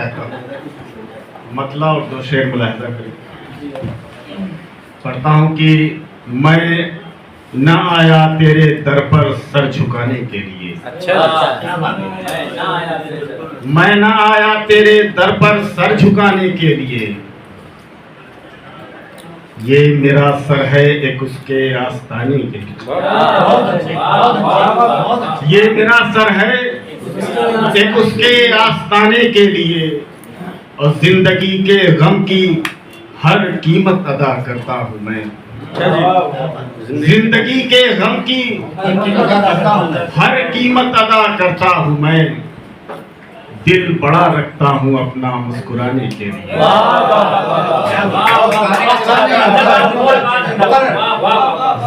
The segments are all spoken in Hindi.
चाहता हूँ, मतलब और दो शेर मुलाहिजा करें। पढ़ता हूँ कि मैं न आया तेरे दर पर सर झुकाने के लिए। मैं न आया तेरे दर पर सर झुकाने के लिए, ये मेरा सर है एक उसके आस्ताने के लिए। ये मेरा सर है एक उसके आस्ताने के लिए, और जिंदगी के गम की हर कीमत अदा करता हूँ मैं। जिंदगी के गम की हर कीमत अदा करता हूँ मैं। दिल बड़ा रखता हूँ अपना मुस्कुराने के लिए।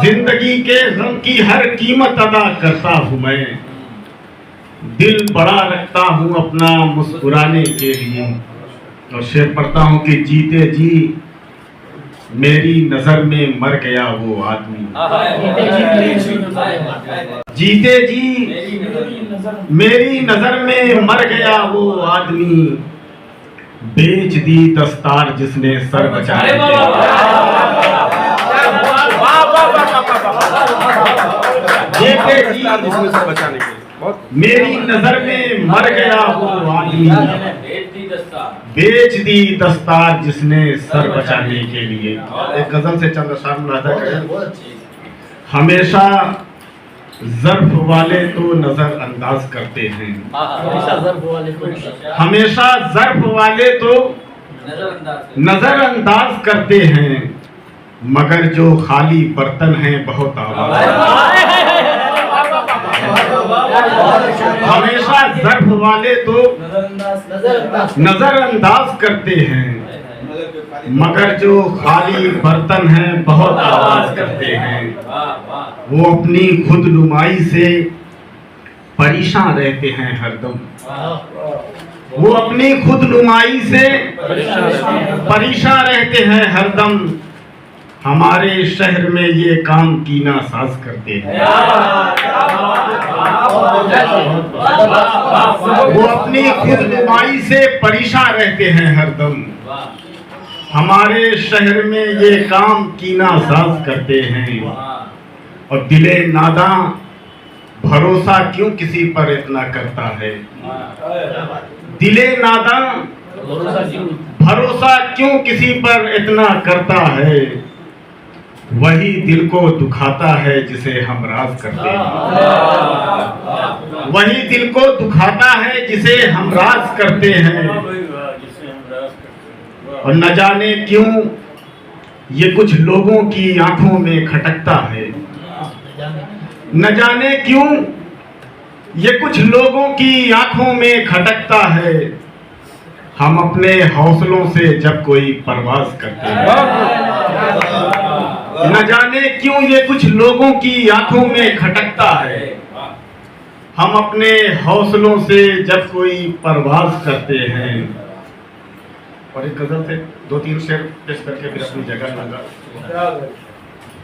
जिंदगी के गम की हर कीमत अदा करता हूँ मैं। दिल बड़ा रखता हूँ अपना मुस्कुराने के लिए। और शेर पढ़ता हूँ कि जीते जी मेरी नजर में मर गया वो आदमी। जीते जी मेरी नजर में मर गया वो आदमी, बेच दी दस्तार जिसने सर बचाने के लिए। मेरी नजर में मर गया वो आदमी, बेच दी दस्तार जिसने सर बचाने के लिए। एक गजल से चंद अशआर मुलाहिजा करें। हमेशा ज़र्फ वाले तो नजर अंदाज करते हैं। हमेशा ज़र्फ वाले तो नजर अंदाज करते हैं, मगर जो खाली बर्तन हैं बहुत आवाज। हमेशा ज़र्फ वाले तो नजर अंदाज करते हैं, मगर जो खाली बर्तन हैं बहुत आवाज करते हैं। वो अपनी खुद नुमाई से परेशान रहते हैं हरदम। वो अपनी खुद नुमाई से परेशान रहते हैं हरदम। हमारे शहर में ये काम कीना साज करते हैं। वो अपनी खुद नुमाई से परेशान रहते हैं हरदम। हमारे शहर में ये काम कीना साज करते हैं। और दिले नादां भरोसा क्यों किसी पर इतना करता है। दिले नादां भरोसा क्यों किसी पर इतना करता है। वही दिल को दुखाता है जिसे हम राज करते हैं। वही दिल को दुखाता है जिसे हम राज करते हैं। और न जाने क्यों ये कुछ लोगों की आंखों में खटकता है। न जाने क्यों ये कुछ लोगों की आंखों में खटकता है। हम अपने हौसलों से जब कोई परवाज करते हैं। न जाने क्यों ये कुछ लोगों की आंखों में खटकता है। हम अपने हौसलों से जब कोई परवाज करते हैं। और एक गजल से दो तीन शेर पेश करके फिर अपनी जगह लूंगा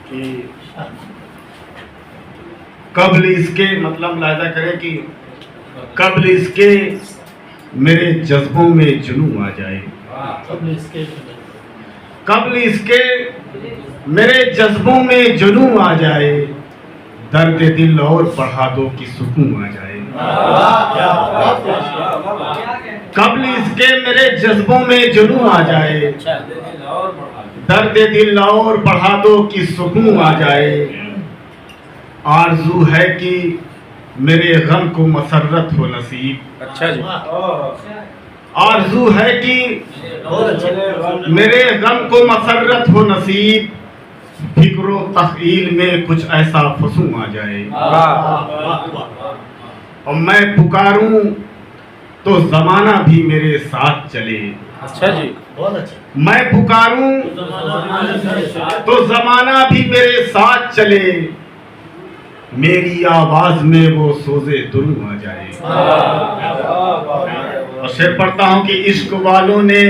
कि कब्ल इसके मतलब मुलाहिजा करें कि कब्ल इसके मेरे जज्बों में जुनून आ जाए। कब्ल इसके मेरे जज्बों में जुनून आ जाए। दर्द दिल और बढ़ा दो कि सुकून आ जाए। कब्ल इसके मेरे जज्बों में जुनून आ जाए। दर्द दिल और बढ़ा दो कि सुकून आ जाए। आरज़ू है कि मेरे गम को मसरत हो नसीब। अच्छा जी। आरज़ू है कि मेरे गम को मसरत हो नसीब। फिक्रो तख़ील में कुछ ऐसा फसूं आ जाए। और मैं पुकारूं तो ज़माना भी मेरे साथ चले। अच्छा जी, बहुत अच्छा। मैं पुकारूं तो ज़माना भी मेरे साथ चले। मेरी आवाज में वो सोजे दुरू आ जाए। और शेर पढ़ता हूं कि इश्क वालों ने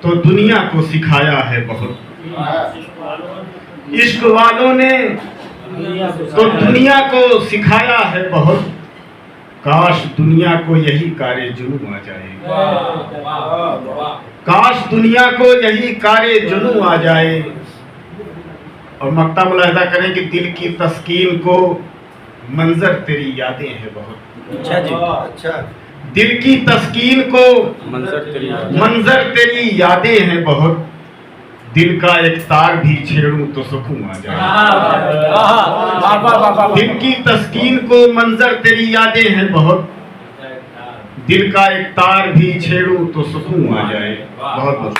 तो दुनिया को सिखाया है बहुत। इश्क वालों ने तो दुनिया को सिखाया है बहुत। काश दुनिया को यही कारे जुनून आ जाए, काश दुनिया को यही कारे जुनून आ जाए। और मक्ता मुलाहिजा करें कि दिल की तस्कीन को मंजर तेरी यादें हैं बहुत। अच्छा जी, अच्छा। दिल की तस्कीन को मंजर तेरी यादें हैं बहुत। दिल का एक तार भी छेड़ूं तो सुकून आ जाए। दिल की तस्कीन को मंजर तेरी यादें हैं बहुत। दिल का एक तार भी छेड़ूं तो सुकून आ जाए। बहुत बहुत